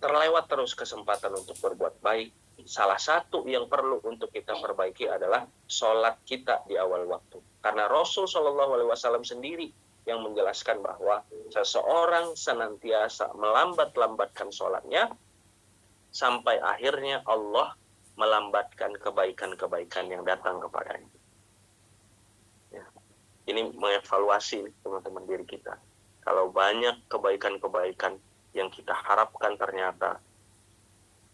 Terlewat terus kesempatan untuk berbuat baik. Salah satu yang perlu untuk kita perbaiki adalah sholat kita di awal waktu. Karena Rasul SAW sendiri yang menjelaskan bahwa seseorang senantiasa melambat-lambatkan sholatnya sampai akhirnya Allah melambatkan kebaikan-kebaikan yang datang kepadanya. Ya. Ini mengevaluasi teman-teman diri kita. Kalau banyak kebaikan-kebaikan yang kita harapkan ternyata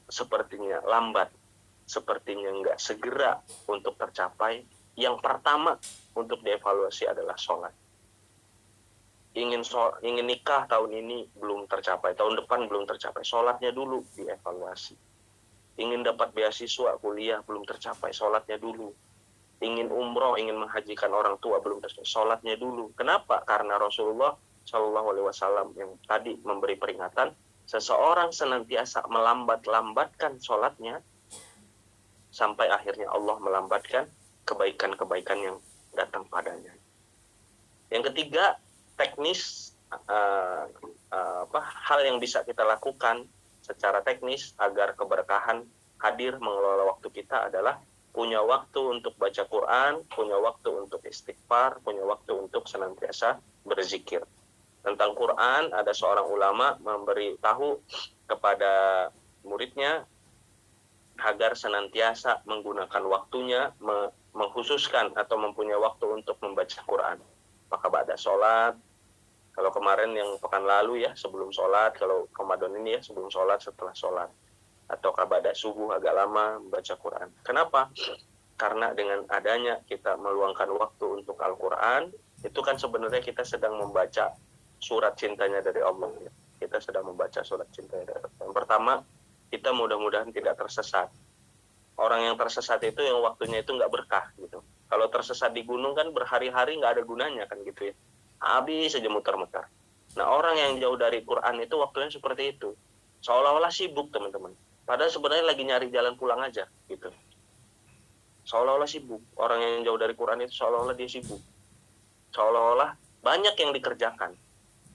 sepertinya lambat, sepertinya nggak segera untuk tercapai, yang pertama untuk dievaluasi adalah sholat. Ingin nikah tahun ini belum tercapai, tahun depan belum tercapai, sholatnya dulu dievaluasi. Ingin dapat beasiswa kuliah belum tercapai, sholatnya dulu. Ingin umroh, ingin menghajikan orang tua belum tercapai, sholatnya dulu. Kenapa? Karena Rasulullah SAW yang tadi memberi peringatan, seseorang senantiasa melambat-lambatkan sholatnya sampai akhirnya Allah melambatkan kebaikan-kebaikan yang datang padanya. Yang ketiga, teknis hal yang bisa kita lakukan secara teknis agar keberkahan hadir mengelola waktu kita adalah punya waktu untuk baca Quran, punya waktu untuk istighfar, punya waktu untuk senantiasa berzikir. Tentang Quran, ada seorang ulama memberi tahu kepada muridnya agar senantiasa menggunakan waktunya, mengkhususkan atau mempunyai waktu untuk membaca Quran. Maka pada sholat, kalau kemarin yang pekan lalu ya sebelum sholat, kalau Ramadan ini ya sebelum sholat, setelah sholat, atau pada subuh agak lama membaca Quran. Kenapa? Karena dengan adanya kita meluangkan waktu untuk Al-Quran, itu kan sebenarnya kita sedang membaca surat cintanya dari Allah. Ya. Kita sedang membaca surat cintanya dari Allah. Yang pertama, kita mudah-mudahan tidak tersesat. Orang yang tersesat itu yang waktunya itu nggak berkah gitu. Kalau tersesat di gunung kan berhari-hari nggak ada gunanya kan gitu ya. Habis saja muter-muter. Nah orang yang jauh dari Quran itu waktunya seperti itu. Seolah-olah sibuk teman-teman. Padahal sebenarnya lagi nyari jalan pulang aja gitu. Seolah-olah sibuk. Orang yang jauh dari Quran itu seolah-olah dia sibuk. Seolah-olah banyak yang dikerjakan.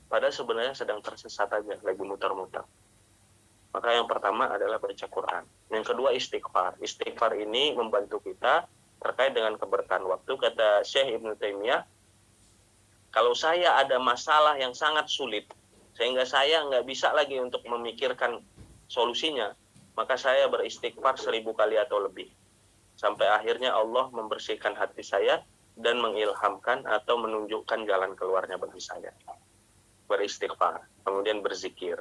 Padahal sebenarnya sedang tersesat aja, lagi muter-muter. Maka yang pertama adalah baca Quran. Yang kedua istighfar. Istighfar ini membantu kita terkait dengan keberkahan waktu. Kata Syekh Ibnu Taimiyah, kalau saya ada masalah yang sangat sulit, sehingga saya nggak bisa lagi untuk memikirkan solusinya, maka saya beristighfar 1000 kali atau lebih. Sampai akhirnya Allah membersihkan hati saya dan mengilhamkan atau menunjukkan jalan keluarnya bagi saya. Beristighfar, kemudian berzikir.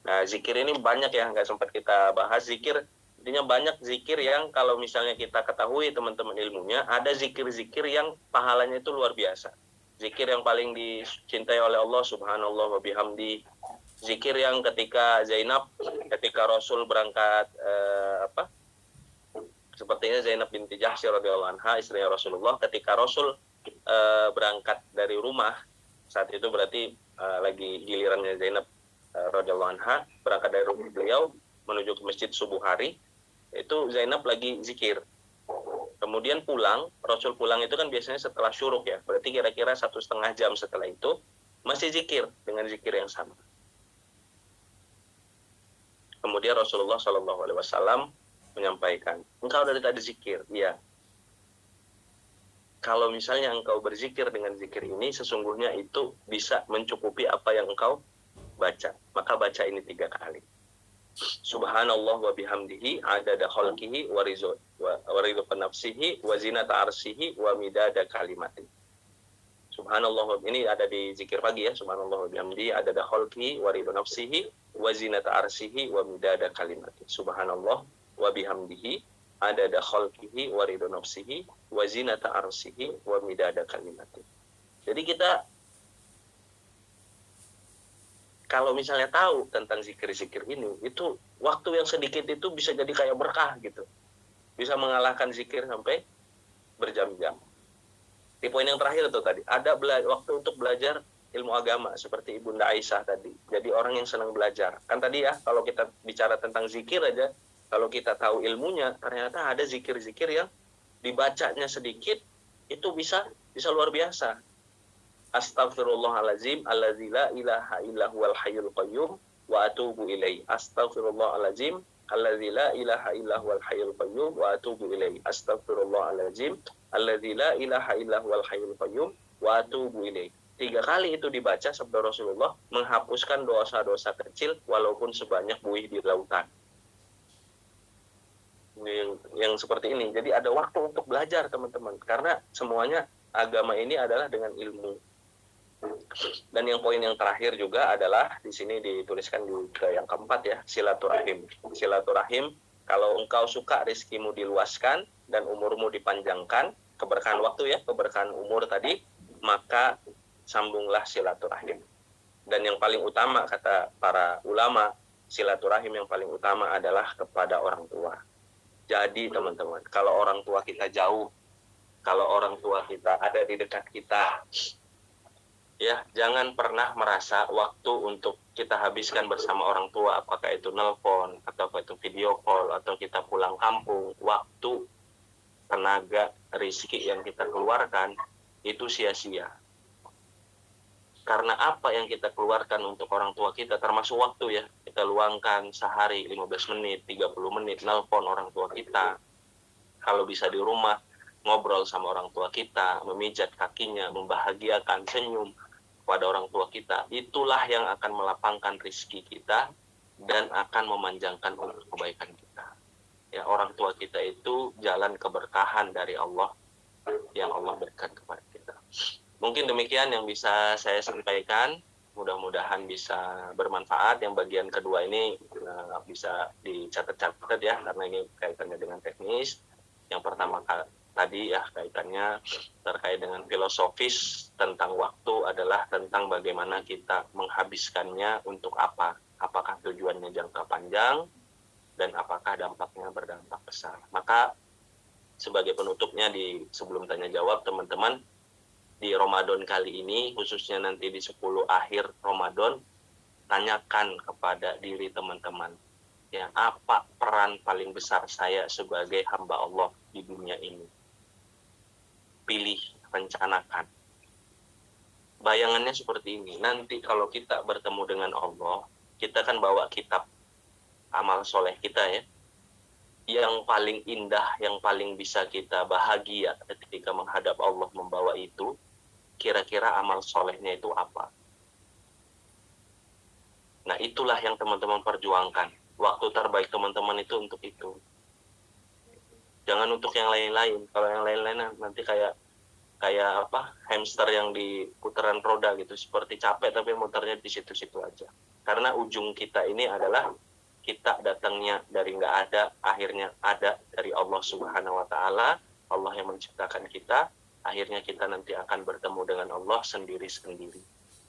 Nah, zikir ini banyak ya, nggak sempat kita bahas. Zikir, intinya banyak zikir yang kalau misalnya kita ketahui teman-teman ilmunya, ada zikir-zikir yang pahalanya itu luar biasa. Zikir yang paling dicintai oleh Allah subhanallah wa bihamdi. Zikir yang ketika Zainab, ketika Rasul berangkat, sepertinya Zainab binti Jahsy radhiyallahu anha, istrinya Rasulullah, ketika Rasul berangkat dari rumah, saat itu berarti lagi gilirannya Zainab radhiyallahu anha berangkat dari rumah beliau menuju ke masjid subuh hari, itu Zainab lagi zikir. Kemudian pulang, Rasul pulang itu kan biasanya setelah syuruk ya, berarti kira-kira 1,5 jam setelah itu masih zikir dengan zikir yang sama. Kemudian Rasulullah SAW menyampaikan, engkau dari tadi zikir, iya. kalau misalnya engkau berzikir dengan zikir ini, sesungguhnya itu bisa mencukupi apa yang engkau baca. Maka baca ini 3 kali. Subhanallah wa bihamdihi adada khalqihi wa ridha nafsihi wa zinata arsihi wa midada kalimati. Subhanallah, ini ada di zikir pagi ya. Subhanallah wa bihamdihi adada khalqihi wa ridha nafsihi wa zinata arsihi wa midada kalimati. Subhanallah wa bihamdihi adada khalqihi wa ridha nafsihi wa zinata arsihi wa midada kalimati. Jadi kita kalau misalnya tahu tentang zikir-zikir ini, itu waktu yang sedikit itu bisa jadi kayak berkah gitu. Bisa mengalahkan zikir sampai berjam-jam. Di poin yang terakhir itu tadi, ada waktu untuk belajar ilmu agama seperti Ibunda Aisyah tadi. Jadi orang yang senang belajar. Kan tadi ya, kalau kita bicara tentang zikir aja, kalau kita tahu ilmunya, ternyata ada zikir-zikir yang dibacanya sedikit, itu bisa luar biasa. Astaghfirullahaladzim alladzi la ilaha illa huwal hayyul qayyum wa atubu ilaihi. Astaghfirullahaladzim alladzi la ilaha illa huwal hayyul qayyum wa atubu ilaihi. Astaghfirullahaladzim alladzi la ilaha illa huwal hayyul qayyum wa atubu ilaihi. 3 kali itu dibaca sabda Rasulullah, menghapuskan dosa-dosa kecil walaupun sebanyak buih di lautan. Yang seperti ini. Jadi ada waktu untuk belajar teman-teman, karena semuanya agama ini adalah dengan ilmu. Dan yang poin yang terakhir juga adalah di sini dituliskan di yang keempat ya, silaturahim. Silaturahim, kalau engkau suka rizkimu diluaskan dan umurmu dipanjangkan, keberkahan waktu ya, keberkahan umur tadi, maka sambunglah silaturahim. Dan yang paling utama kata para ulama, silaturahim yang paling utama adalah kepada orang tua. Jadi teman-teman, kalau orang tua kita jauh, kalau orang tua kita ada di dekat kita, ya jangan pernah merasa waktu untuk kita habiskan bersama orang tua, apakah itu nelpon, atau itu video call, atau kita pulang kampung, waktu, tenaga, rezeki yang kita keluarkan, itu sia-sia. Karena apa yang kita keluarkan untuk orang tua kita, termasuk waktu ya, kita luangkan sehari 15 menit, 30 menit, nelpon orang tua kita. Kalau bisa di rumah, ngobrol sama orang tua kita, memijat kakinya, membahagiakan, senyum pada orang tua kita. Itulah yang akan melapangkan rezeki kita dan akan memanjangkan umur kebaikan kita. Ya, orang tua kita itu jalan keberkahan dari Allah yang Allah berikan kepada kita. Mungkin demikian yang bisa saya sampaikan. Mudah-mudahan bisa bermanfaat. Yang bagian kedua ini bisa dicatat-catat ya, karena ini kaitannya dengan teknis. Yang pertama tadi ya kaitannya terkait dengan filosofis tentang waktu adalah tentang bagaimana kita menghabiskannya untuk apa. Apakah tujuannya jangka panjang dan apakah dampaknya berdampak besar. Maka sebagai penutupnya di sebelum tanya jawab teman-teman, di Ramadan kali ini, khususnya nanti di 10 akhir Ramadan, tanyakan kepada diri teman-teman, ya, apa peran paling besar saya sebagai hamba Allah di dunia ini? Pilih, rencanakan. Bayangannya seperti ini, nanti kalau kita bertemu dengan Allah, kita kan bawa kitab amal soleh kita ya, yang paling indah, yang paling bisa kita bahagia ketika menghadap Allah membawa itu, kira-kira amal solehnya itu apa? Nah, itulah yang teman-teman perjuangkan. Waktu terbaik teman-teman itu untuk itu. Jangan untuk yang lain-lain. Kalau yang lain-lain nanti kayak apa? Hamster yang di putaran roda gitu, seperti capek tapi muternya di situ-situ aja. Karena ujung kita ini adalah kita datangnya dari nggak ada, akhirnya ada dari Allah Subhanahu wa Ta'ala. Allah yang menciptakan kita. Akhirnya kita nanti akan bertemu dengan Allah sendiri-sendiri.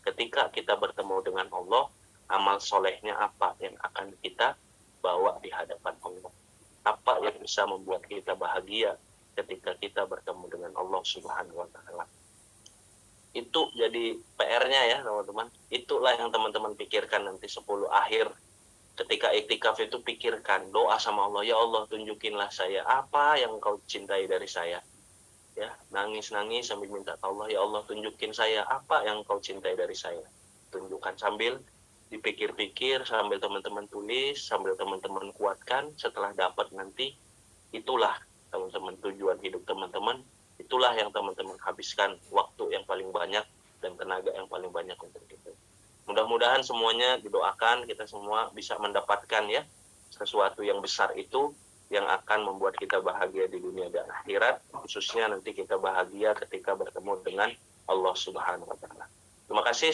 Ketika kita bertemu dengan Allah, amal solehnya apa yang akan kita bawa di hadapan Allah? Apa yang bisa membuat kita bahagia ketika kita bertemu dengan Allah Subhanahu wa Ta'ala? Itu jadi PR-nya ya teman-teman. Itulah yang teman-teman pikirkan nanti 10 akhir. Ketika iktikaf itu pikirkan, doa sama Allah, ya Allah tunjukinlah saya apa yang Kau cintai dari saya. Ya, nangis-nangis sambil minta Allah, ya Allah tunjukin saya apa yang Kau cintai dari saya. Tunjukkan, sambil dipikir-pikir, sambil teman-teman tulis, sambil teman-teman kuatkan. Setelah dapat nanti, itulah teman-teman tujuan hidup teman-teman, itulah yang teman-teman habiskan waktu yang paling banyak dan tenaga yang paling banyak untuk itu. Mudah-mudahan semuanya didoakan, kita semua bisa mendapatkan ya sesuatu yang besar itu yang akan membuat kita bahagia di dunia dan akhirat, khususnya nanti kita bahagia ketika bertemu dengan Allah Subhanahu wa taala. Terima kasih.